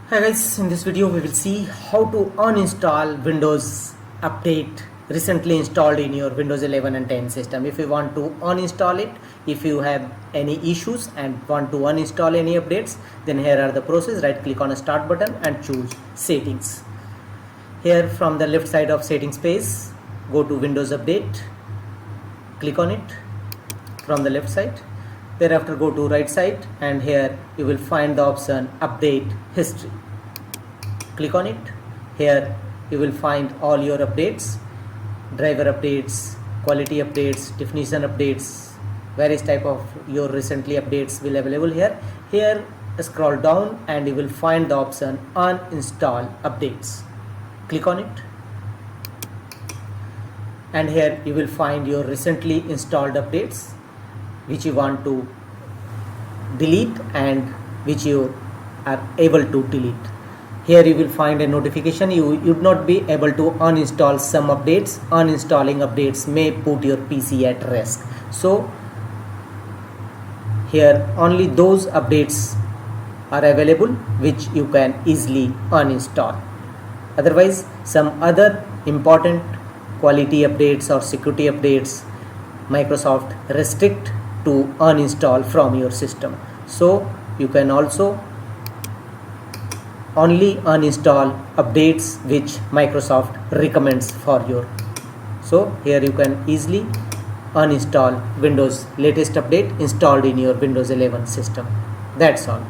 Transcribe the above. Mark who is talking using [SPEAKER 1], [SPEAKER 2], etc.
[SPEAKER 1] Hi guys, in this video we will see how to uninstall Windows update recently installed in your Windows 11 and 10 system. If you want to uninstall it, if you have any issues and want to uninstall any updates, then here are the process. Right click on a start button and choose settings. Here from the left side of settings page, go to Windows update, click on it from the left side. Thereafter go to right side and here you will find the option update history. Click on it. Here you will find all your updates, driver updates, quality updates, definition updates, various type of your recently updates will available here. Here scroll down and you will find the option uninstall updates. Click on it. And here you will find your recently installed updates which you want to delete and which you are able to delete. Here you will find a notification you would not be able to uninstall some updates. Uninstalling updates may put your PC at risk. So here only those updates are available which you can easily uninstall. Otherwise some other important quality updates or security updates Microsoft restrict to uninstall from your system. So you can also only uninstall updates which Microsoft recommends for your. So here you can easily uninstall Windows latest update installed in your Windows 11 system. That's all.